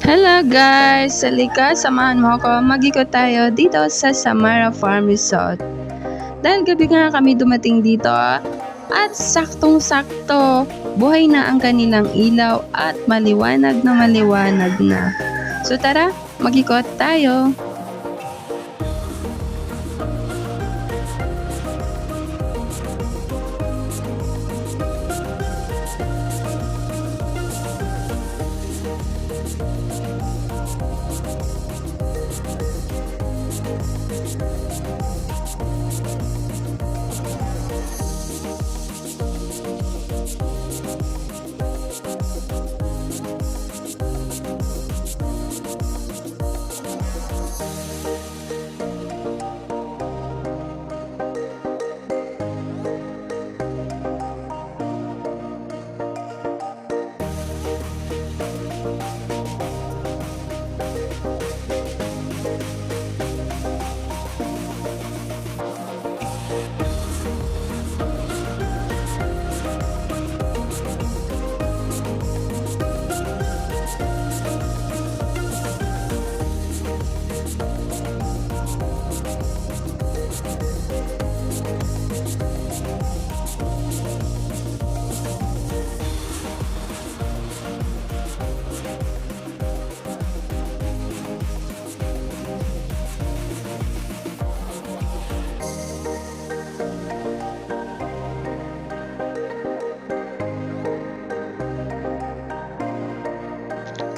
Hello guys! Salika, samahan mo ako. Mag-ikot tayo dito sa Samara Farm Resort. Dahil gabi nga kami dumating dito at saktong-sakto, buhay na ang kanilang ilaw at maliwanag na. So tara, mag-ikot tayo!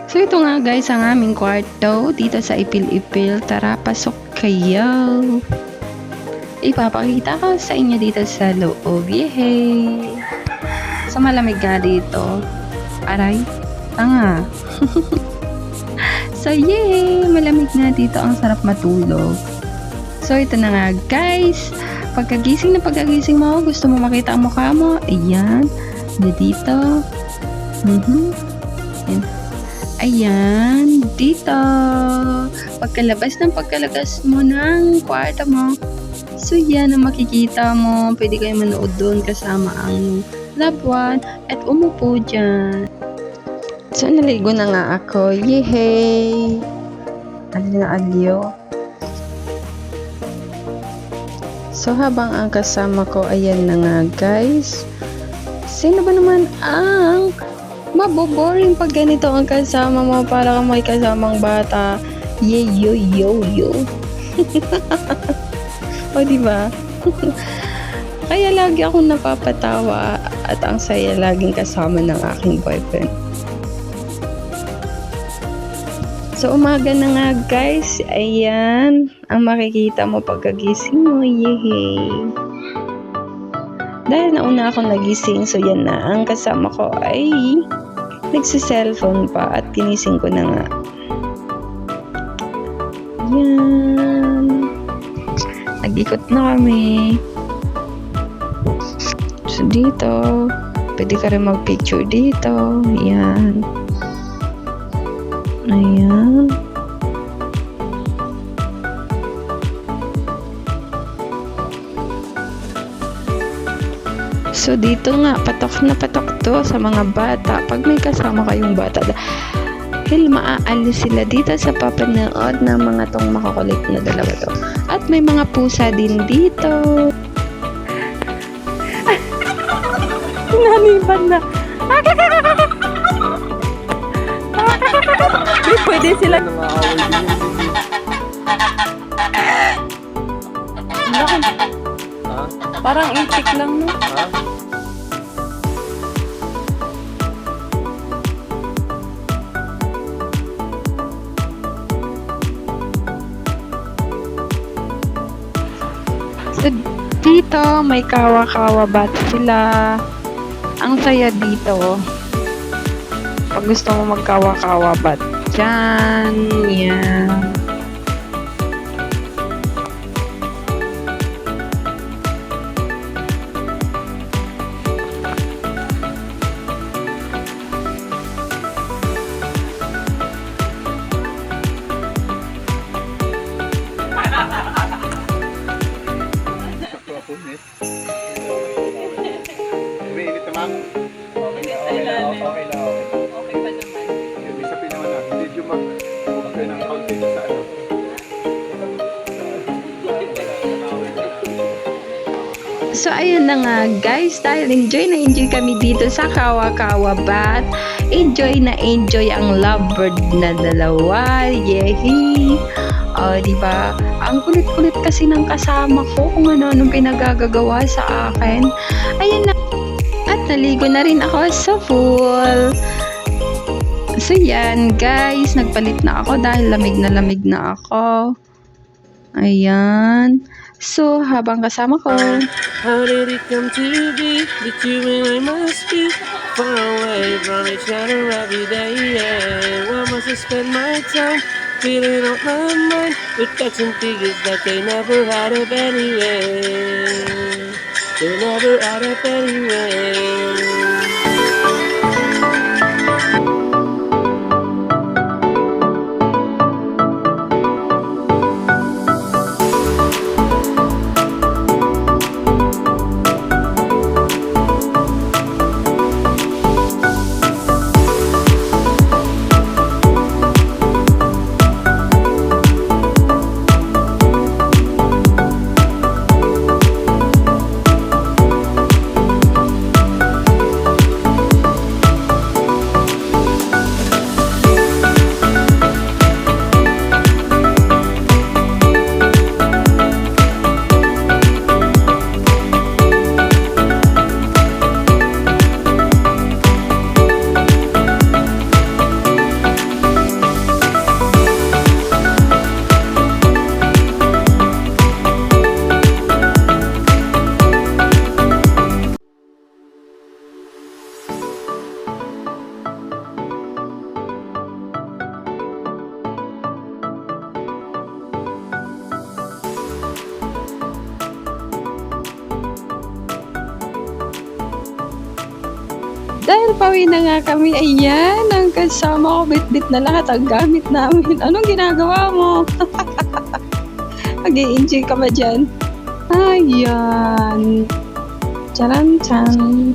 So ito nga guys ang aming kwarto dito sa Ipil-Ipil. Tara, pasok kayo! Ipapakita ko sa inyo dito sa loob. Yehey! So malamig nga dito. Aray, tanga! So yay! Malamig nga dito. Ang sarap matulog. So ito na nga guys. Pagkagising mo, gusto mo makita ang mukha mo. Ayan. Dito. Ayan, dito. Pagkalabas mo ng kwarto mo. So yan ang makikita mo. Pwede kayo manood doon kasama ang loved one at umupo dyan. So naligo na nga ako. Yehey! Aliw na aliw. So habang ang kasama ko, ayan na nga guys. Sino ba naman ang maboboring pag ganito ang kasama mo para kang may kasamang bata? Yo. O diba? Kaya lagi akong napapatawa at ang saya laging kasama ng aking boyfriend. So umaga na nga guys. Ayan ang makikita mo pagkagising mo. Yehey! Dahil nauna akong nagising, so yan na, ang kasama ko ay nagsiselfone pa at ginising ko na nga. Yan. Nag-ikot na kami. So dito, pwede ka rin mag-picture dito. Yan. Ayan. So dito nga, patok na patok to sa mga bata. Pag may kasama kayong bata, dahil maaalis sila dito sa papanood ng mga tong makakulit na dalawa to. At may mga pusa din dito. Naniban na. Pwede sila. Parang itik lang, no? So, dito may kawa-kawa bat sila. Ang saya dito. Pag gusto mo magkawa-kawa bat dyan. Yan. Umiinit naman. Okay na. Okay pa naman. Ibig sabihin naman na, video Huwag kayo ng kaunti sa ano. So, ayun na nga guys, dahil enjoy na enjoy kami dito sa Kawa-Kawa Bat. Enjoy na enjoy ang lovebird na dalawa. Yehey! O, diba? Ang kulit-kulit kasi ng kasama ko kung ano-anong pinagagagawa sa akin. Ayun na. At naligo na rin ako sa pool. So, yan guys. Nagpalit na ako dahil lamig na ako. Ayan. So, habang kasama ko, How did it come to be that you and I must be far away from each other every day? Yeah. Why must I spend my time feeling on my mind with facts and figures that they never had up anyway? They never had up anyway. dahil pauwi na nga kami, ayan, ang kasama ko, bit-bit na lahat ang gamit namin. Anong ginagawa mo? Mag-i-enjoy ka ba dyan? Ayan. Charan-chan.